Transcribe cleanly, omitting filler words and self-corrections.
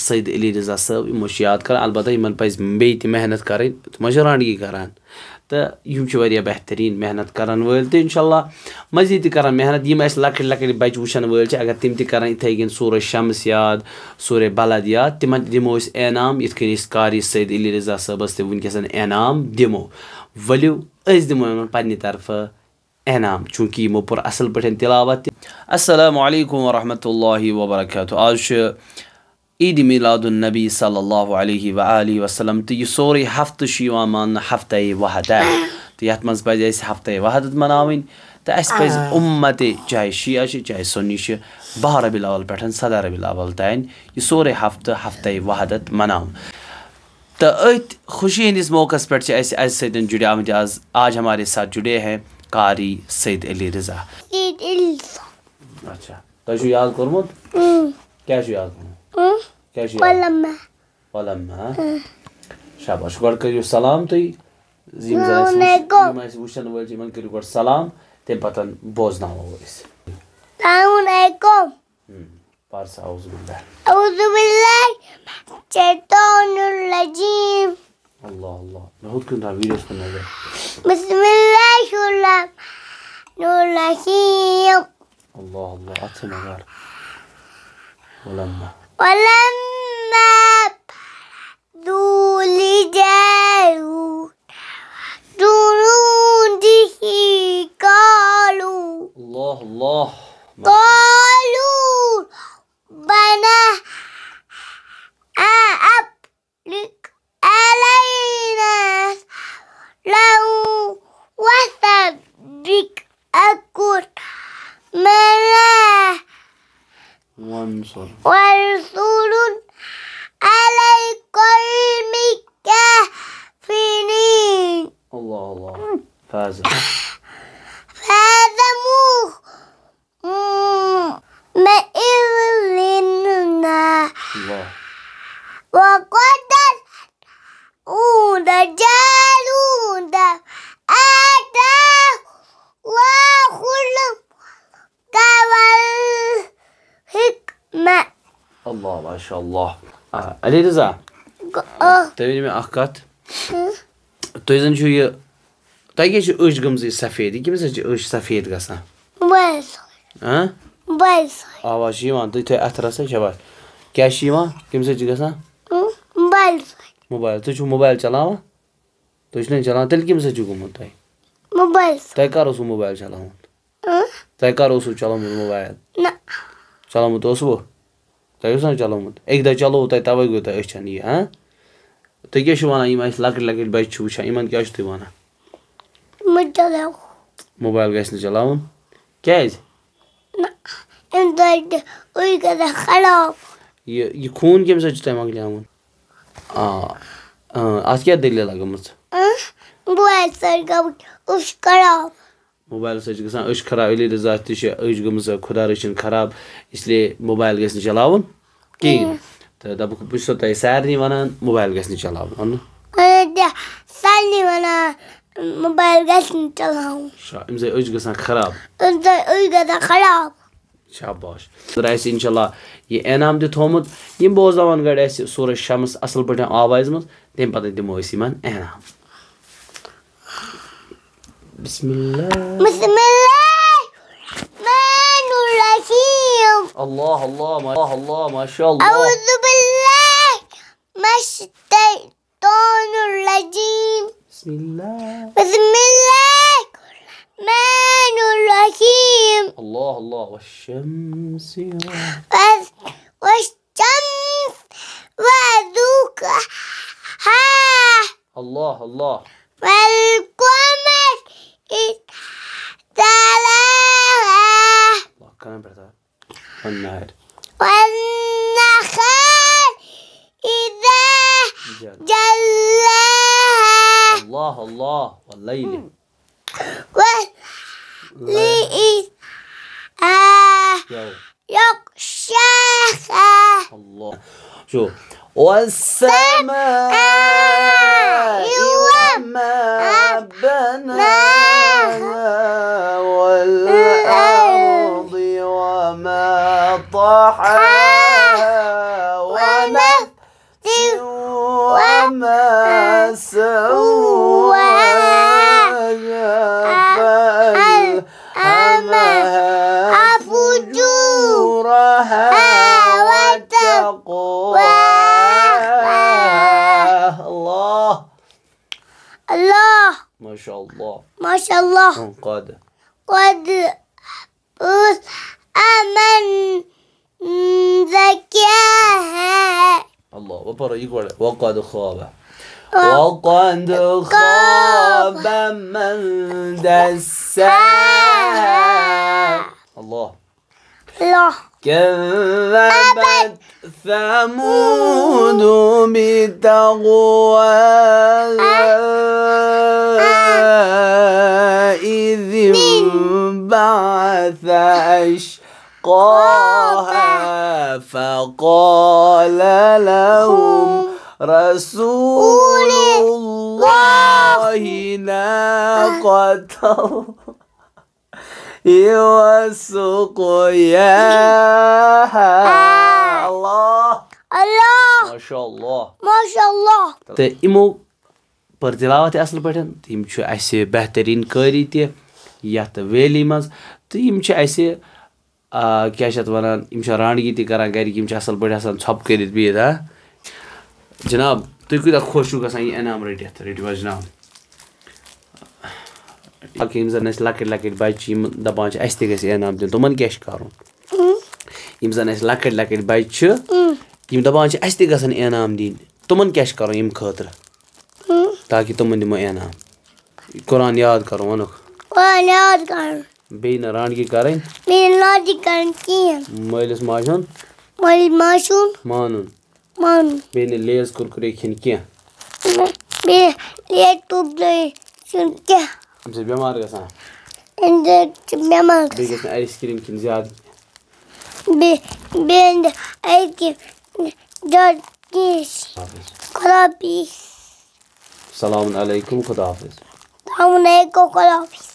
सईद अली रज़ा साहब यमो याद कर अलबत्ता यमन पज़ बेयि ते मेहनत करन तम रानगी करान तो यम वारिया बेहतरीन मेहनत करान वल तो इंशाल्लाह मजीद करान मेहनत यम अस लकट लकट बच्चे वुचान वल अगर तिम ते करान इथे कन सूरह शम्स याद सूरह बलद याद तिमन दिमो अस इनाम इत कन कारी सईद अली रज़ा साहबस ते वनकसन इनाम दिमो वलियो अस दिमो यमन पन्ने तरफ इनाम चूंकि यमो पुर असल पठन तिलावत। अस्सलामु अलैकुम वरहमतुल्लाहि वबरकातुहू। आज ईद मिलादुन नबी सल्लल्लाहु अलैहि वसल्लम तो यह सोरे हफ्त मान हफ्ते वहदा तो ये मज पज हफ्ते वहदत मनावन तो अस पज उम्मत चाहे शिया चाहे सुन्नी 12 रबीउल अव्वल पे 17 रबीउल अव्वल तान यह सोरे हफ्ते वहदत मनावन तो अत खुशी हंदिस मौकस पे जुड़े आज हमारे साथ जुड़े हैं कारी सईद अली रज़ा। अच्छा तुम याद कोरमुत क्या याद कोरमुत शाबाश गो करो सलाम तुम वुचन वल करो सलाम तम पत बोजनावो पारसा अल्लाह अल्लाह बहुत कुछ वीडियोस पर नजर बिस्मिल्लाहिर्रहमानिर्रहीम अल्लाह अल्लाह अच्छे नजर वलम्मा दूलिजाऊ दुरूदिही कालू अल्लाह अल्लाह कालू बना अब लिक अलैना लहू वसदिक अकुर मना वरसूलुन अलैकुल मिकाफिनीन अल्लाह अल्लाह फाज़ मइज़लिना अल्लाह वक़दर जालूद आता वाहुल कवल हिकमा अल्लाह माशाअल्लाह। अली रज़ा तुम मे अख कत तुम जन यह तुम क्या अश गमज सफेद यह कमिस अश सफेद गसान आवाज तुम थो अथ रसा शबाश क्या कमिस गसान मोबाइल तुम मोबाइल चलावा तुम चलान तेल कमिस गुमुत तुम कर मोबाइल चलामुत तुम कर चलोमुत मोबाइल चलोमुत तुम चलोमुत एक दह चलो तवे गो तुम अचन यह हाँ तुम क्या वन लकट लकट बच्चे वुचान इन क्या वन मोबाइल गस चलावन क्या यह खून कम तुम मकलियामुत अत क्या दलील गमच मोबाइल सच गसान अश खराब अली रज़ा तश गमज खुदा रचन खराब इसलिए मोबाइल गस चलावन कहें तो दपुक बस तुम सारे वन मोबाइल गस चलावन मोबाइल अश गसान खराब शाबाश इंशाल्लाह यह इनाम थोमुत यम बोजन गड सूरह शम्स असल पे आवाज मज तम पे दिमो इनाम बिस्मिल्लाहिर्रहमानिर्रहीम अल्लाह अल्लाह अल्लाह माशाअल्लाह औज़ु बिल्लाहि मिनश्शैतानिर्रजीम बिस्मिल्लाहिर्रहमानिर्रहीम अल्लाह अल्लाह वश्शम्स वज़ुहाहा अल्लाह अल्लाह वल्क़मर इज़ा तलाहा अल्लाह कहाँ पढ़ता है वन्नहर वन्नहर इज़ा जल्लाहा अल्लाह अल्लाह वल्लैल वल्लैल यग़शाहा अल्लाह शो والسماء وما بناها والأرض وما طحاها ونفس وما سواها فألهمها فجورها وتقواها. الله الله ما شاء الله ما شاء الله قاد قد أمن زكاها. الله وبرا يقول وقد خاب من دساها. الله الله كذبت ثمود بتقواها إذ انبعث أشقاها فقال لهم رسول الله ناقة وسقياها. الله الله ما شاء الله ما شاء الله. تہٕ یِمو پٔر تِلاوت تہِ اَصٕل پٲٹھۍ تہٕ یِم چھِ اَسہِ بہتریٖن قٲری تہِ یَتھ ویلی منٛز تہٕ یِم چھِ اَسہِ کیٛاہ چھِ اَتھ وَنان یِم چھِ رانٛڈگی تہِ کَران گَرِکۍ یِم چھِ اَصٕل پٲٹھۍ آسان ژھۄپہٕ کٔرِتھ بِہِتھ ہا جِناب تُہۍ کوٗتاہ خۄش چھُو گژھان یہِ انعام رٔٹِتھ رٔٹِو حظ جِناب. باقٕے یِم زَن اَسہِ لۄکٕٹۍ لۄکٕٹۍ بَچہِ چھِ یِم دَپان چھِ اَسہِ تہِ گژھِ انعام دیُن تِمَن کیٛاہ چھِ کَرُن؟ یِم زَن اَسہِ لۄکٕٹۍ لۄکٕٹۍ بَچہِ چھِ یِم دَپان چھِ اَسہِ تہِ گژھن انعام دِنۍ تِمَن کیٛاہ چھِ کَرُن ییٚمہِ خٲطرٕ تاکہِ تِمَن دِمو انعام؟ قرآن یاد کَرُن وَنُکھ قرآن یاد کَرُن بیٚیہِ نہٕ رانٛڈگی کَرٕنۍ بیٚیہِ نادی کَرٕنۍ کِہیٖنۍ مٲلِس ماجہِ ہُنٛد مٲلِس ماجہِ ہُنٛد مانُن مانُن بیٚیہِ نہٕ لیز کُرکُرے کھیٚنۍ کینٛہہ بیٚیہِ لیٹ تُبلے چھُنہٕ کینٛہہ اَمہِ سۭتۍ بٮ۪مار گژھان اَمہِ سۭتۍ چھِ بٮ۪مار بیٚیہِ گژھِ نہٕ آیِس کرٛیٖم کھیٚنۍ زیادٕ بیٚیہِ نہٕ اَتہِ زیادٕ کینٛہہ. خۄدا حافِظ. السلام علیکُم خۄدا حافِظ. السلام علیکُم خۄدا حافِظ.